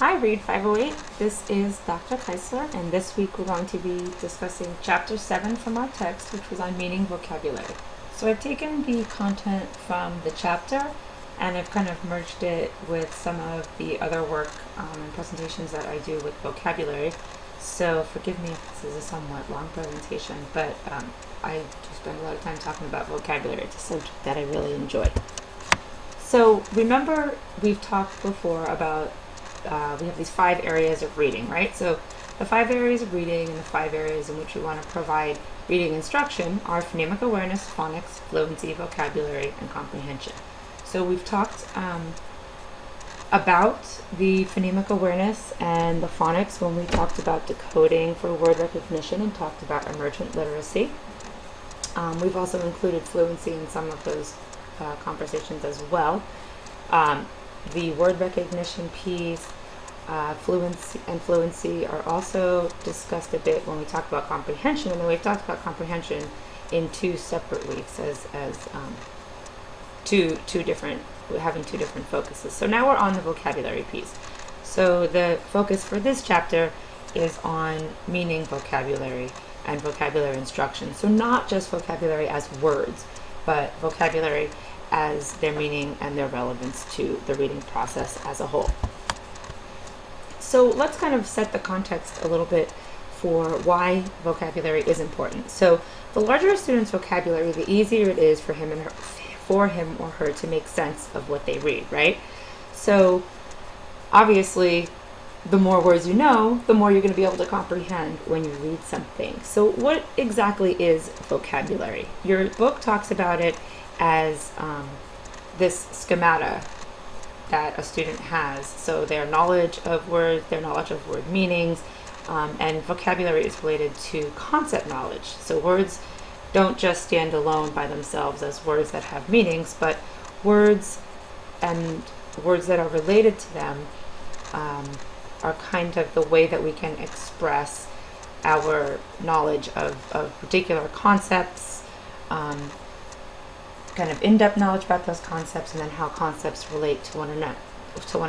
Hi, Read 508. This is Dr. Keisler, and this week we're going to be discussing Chapter 7 from our text, which was on meaning vocabulary. So I've taken the content from the chapter, and I've kind of merged it with some of the other work and presentations that I do with vocabulary. So forgive me if this is a somewhat long presentation, but I do spend a lot of time talking about vocabulary. It's a subject that I really enjoy. So remember, we've talked before about we have these 5 areas of reading, right? So the 5 areas of reading and the 5 areas in which we want to provide reading instruction are phonemic awareness, phonics, fluency, vocabulary, and comprehension. So we've talked about the phonemic awareness and the phonics when we talked about decoding for word recognition and talked about emergent literacy. We've also included fluency in some of those conversations as well. The word recognition piece, fluency are also discussed a bit when we talk about comprehension, and then we've talked about comprehension in 2 separate weeks as having two different focuses. So now we're on the vocabulary piece. So the focus for this chapter is on meaning vocabulary and vocabulary instruction. So not just vocabulary as words, but vocabulary as their meaning and their relevance to the reading process as a whole. So let's kind of set the context a little bit for why vocabulary is important. So the larger a student's vocabulary, the easier it is for him or her to make sense of what they read, right? So obviously, the more words you know, the more you're going to be able to comprehend when you read something. So what exactly is vocabulary? Your book talks about it as this schemata that a student has. So their knowledge of words, their knowledge of word meanings, and vocabulary is related to concept knowledge. So words don't just stand alone by themselves as words that have meanings, but words and words that are related to them are kind of the way that we can express our knowledge of particular concepts, kind of in-depth knowledge about those concepts, and then how concepts relate to one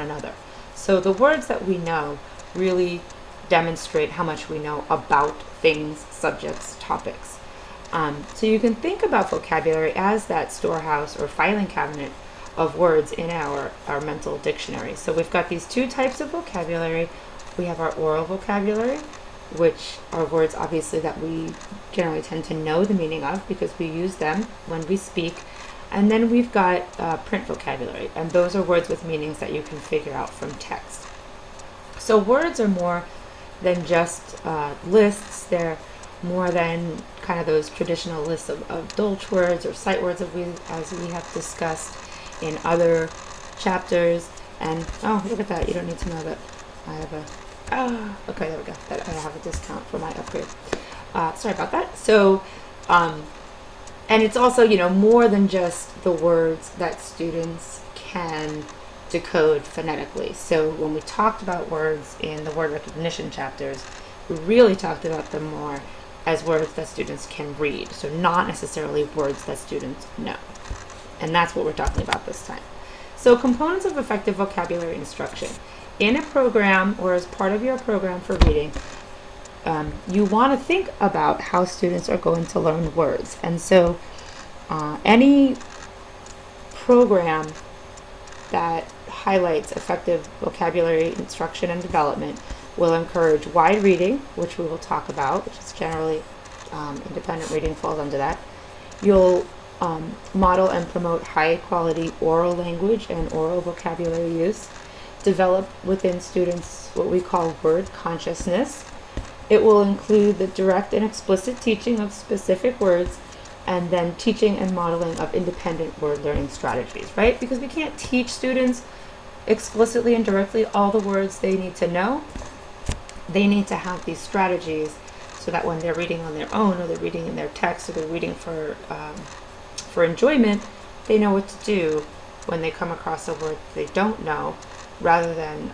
another. So the words that we know really demonstrate how much we know about things, subjects, topics. So you can think about vocabulary as that storehouse or filing cabinet of words in our mental dictionary. So we've got these 2 types of vocabulary. We have our oral vocabulary, which are words obviously that we generally tend to know the meaning of because we use them when we speak. And then we've got print vocabulary, and those are words with meanings that you can figure out from text. So words are more than just lists. They're more than kind of those traditional lists of dolch words or sight words as we have discussed in other chapters. And oh, look at that, you don't need to know that I have okay, there we go, that I have a discount for my upgrade. Sorry about that. So and it's also, more than just the words that students can decode phonetically. So when we talked about words in the word recognition chapters, we really talked about them more as words that students can read. So not necessarily words that students know. And that's what we're talking about this time. So components of effective vocabulary instruction. In a program or as part of your program for reading, you want to think about how students are going to learn words. And so any program that highlights effective vocabulary instruction and development will encourage wide reading, which we will talk about, which is generally independent reading falls under that. You'll model and promote high quality oral language and oral vocabulary use. Develop within students what we call word consciousness. It will include the direct and explicit teaching of specific words, and then teaching and modeling of independent word learning strategies, right? Because we can't teach students explicitly and directly all the words they need to know. They need to have these strategies so that when they're reading on their own, or they're reading in their text, or they're reading for enjoyment, they know what to do when they come across a word they don't know, rather than,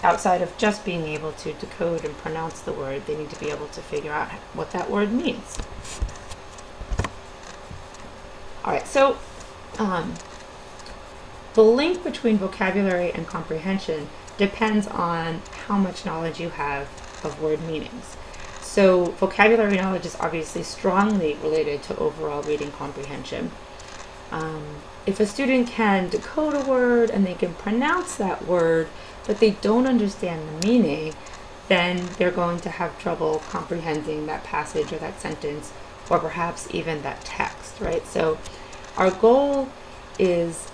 outside of just being able to decode and pronounce the word, they need to be able to figure out what that word means. All right, so The link between vocabulary and comprehension depends on how much knowledge you have of word meanings. So vocabulary knowledge is obviously strongly related to overall reading comprehension. If a student can decode a word and they can pronounce that word, but they don't understand the meaning, then they're going to have trouble comprehending that passage or that sentence, or perhaps even that text, right? So our goal is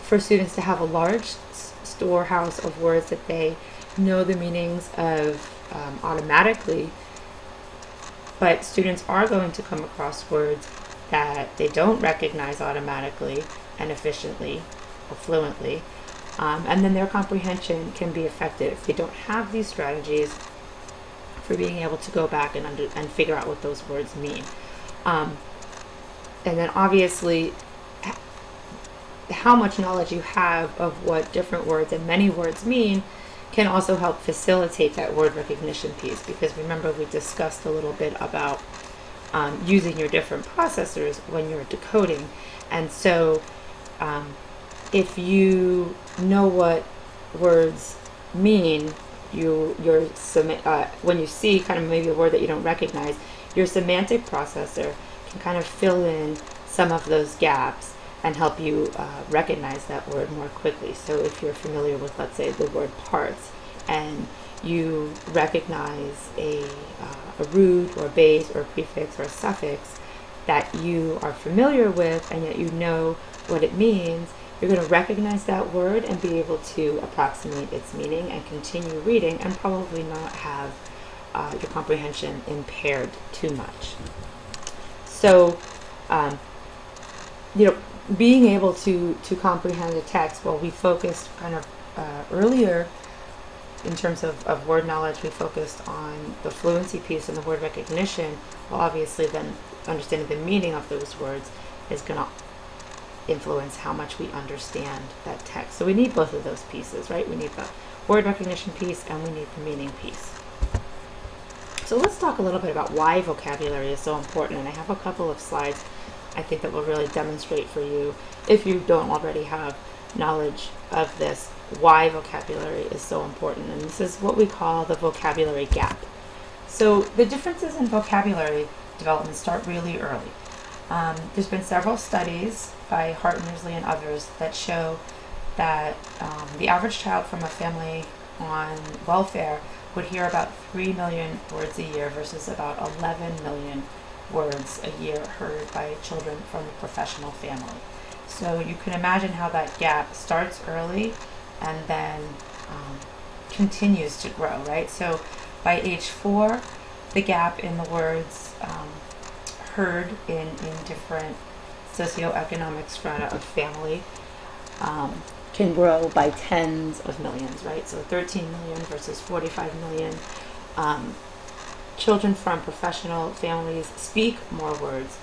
for students to have a large storehouse of words that they know the meanings of automatically, but students are going to come across words that they don't recognize automatically and efficiently or fluently, and then their comprehension can be affected if they don't have these strategies for being able to go back and figure out what those words mean. And then obviously how much knowledge you have of what different words and many words mean can also help facilitate that word recognition piece, because remember we discussed a little bit about using your different processors when you're decoding. And so if you know what words mean, when you see kind of maybe a word that you don't recognize, your semantic processor can kind of fill in some of those gaps and help you recognize that word more quickly. So if you're familiar with, let's say, the word parts, and you recognize a root or base or prefix or suffix that you are familiar with and yet you know what it means, you're going to recognize that word and be able to approximate its meaning and continue reading and probably not have your comprehension impaired too much. So, being able to comprehend a text, well, we focused kind of earlier in terms of word knowledge, we focused on the fluency piece and the word recognition. Well, obviously then understanding the meaning of those words is going to influence how much we understand that text. So we need both of those pieces, right? We need the word recognition piece and we need the meaning piece. So let's talk a little bit about why vocabulary is so important. And I have a couple of slides I think that will really demonstrate for you, if you don't already have knowledge of this, why vocabulary is so important. And this is what we call the vocabulary gap. So the differences in vocabulary development start really early. There's been several studies by Hart, Mearsley, and others that show that the average child from a family on welfare would hear about 3 million words a year versus about 11 million words a year heard by children from a professional family. So you can imagine how that gap starts early and then continues to grow, right? So by age 4, the gap in the words heard in different socioeconomic strata of family can grow by tens of millions, right? So 13 million versus 45 million. Children from professional families speak more words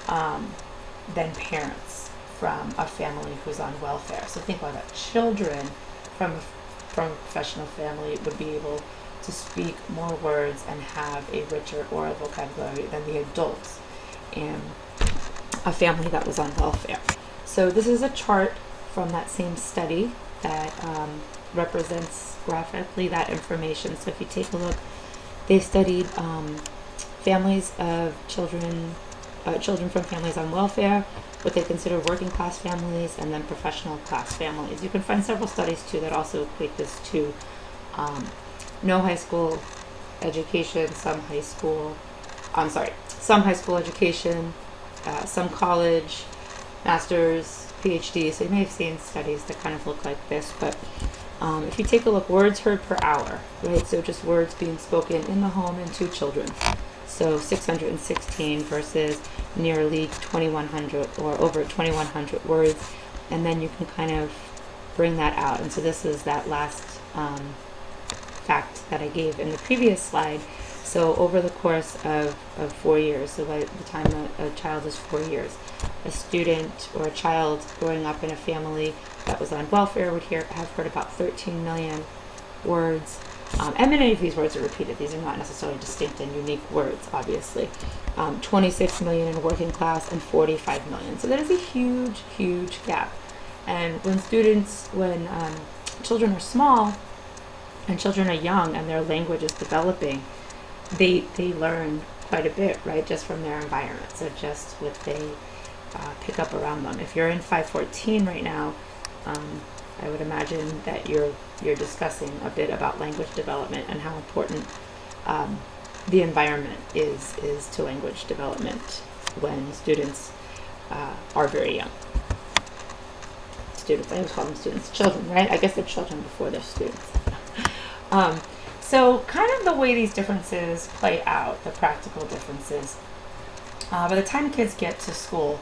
than parents from a family who's on welfare. So think about that. Children from a professional family would be able to speak more words and have a richer oral vocabulary than the adults in a family that was on welfare. So this is a chart from that same study that represents graphically that information. So if you take a look, they studied families of children from families on welfare, what they consider working class families, and then professional class families. You can find several studies too that also equate this to no high school education, some high school education, some college, master's, PhD. So you may have seen studies that kind of look like this, but if you take a look, words heard per hour, right? So just words being spoken in the home and to children. So 616 versus nearly 2,100 or over 2,100 words. And then you can kind of bring that out. And so this is that last fact that I gave in the previous slide. So over the course of 4 years, so by the time a child is 4 years, a student or a child growing up in a family that was on welfare would have heard about 13 million words. And many of these words are repeated. These are not necessarily distinct and unique words, obviously. 26 million in working class and 45 million. So that is a huge, huge gap. And when children are small and children are young and their language is developing, they learn quite a bit, right, just from their environment. So just what they pick up around them. If you're in 514 right now, I would imagine that you're discussing a bit about language development and how important the environment is to language development when students are very young. Students, I always call them students, children, right? I guess they're children before they're students. So kind of the way these differences play out, the practical differences, by the time kids get to school,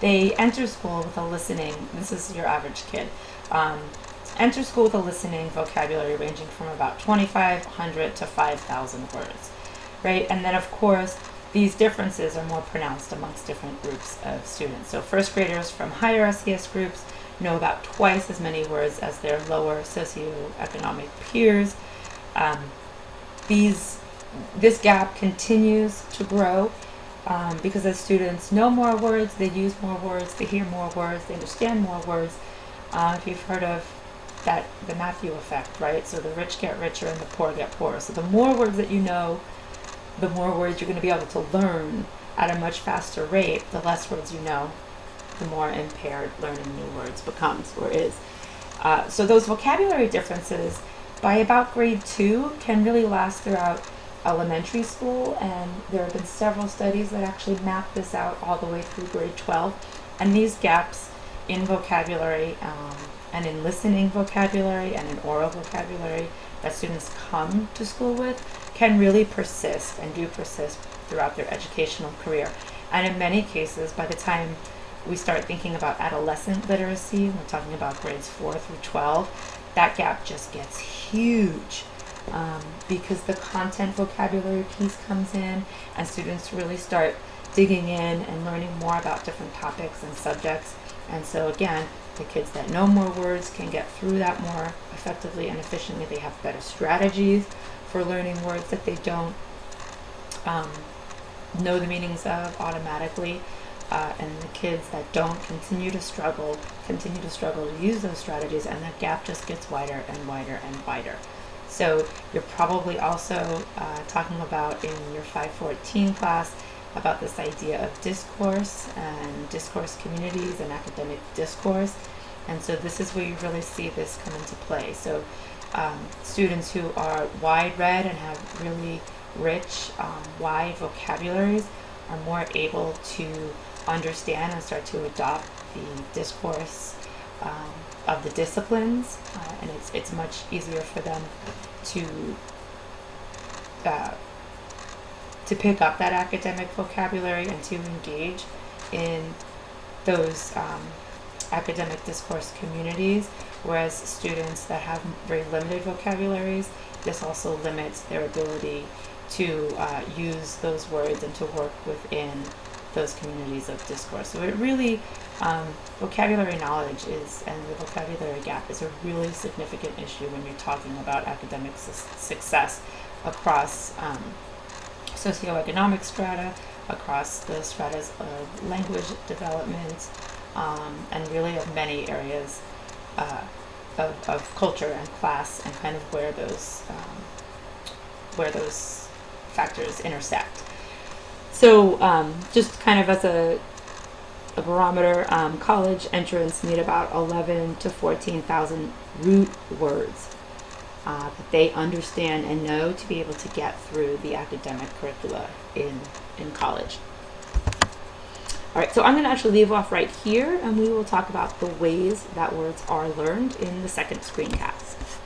they enter school with a listening, this is your average kid, enter school with a listening vocabulary ranging from about 2,500 to 5,000 words, right? And then of course, these differences are more pronounced amongst different groups of students. So first graders from higher SES groups know about twice as many words as their lower socioeconomic peers. This gap continues to grow because as students know more words, they use more words, they hear more words, they understand more words. If you've heard of that, the Matthew effect, right? So the rich get richer and the poor get poorer. So the more words that you know, the more words you're going to be able to learn at a much faster rate. The less words you know, the more impaired learning new words becomes or is. So those vocabulary differences by about grade 2 can really last throughout elementary school, and there have been several studies that actually map this out all the way through grade 12. And these gaps in vocabulary and in listening vocabulary and in oral vocabulary that students come to school with can really persist and do persist throughout their educational career. And in many cases, by the time we start thinking about adolescent literacy, we're talking about grades 4 through 12, that gap just gets huge because the content vocabulary piece comes in and students really start digging in and learning more about different topics and subjects. And so again, the kids that know more words can get through that more effectively and efficiently. They have better strategies for learning words that they don't know the meanings of automatically. And the kids that don't continue to struggle to use those strategies, and the gap just gets wider and wider and wider. So you're probably also talking about in your 514 class about this idea of discourse and discourse communities and academic discourse. And so this is where you really see this come into play. So students who are wide-read and have really rich, wide vocabularies are more able to understand and start to adopt the discourse of the disciplines, and it's much easier for them to pick up that academic vocabulary and to engage in those academic discourse communities, whereas students that have very limited vocabularies, this also limits their ability to use those words and to work within those communities of discourse. So it really, vocabulary knowledge and the vocabulary gap is a really significant issue when you're talking about academic success across socioeconomic strata, across the stratas of language development, and really of many areas of culture and class, and kind of where those factors intersect. So just kind of as a barometer, college entrants need about 11 to 14,000 root words that they understand and know to be able to get through the academic curricula in college. All right, so I'm going to actually leave off right here, and we will talk about the ways that words are learned in the second screencast.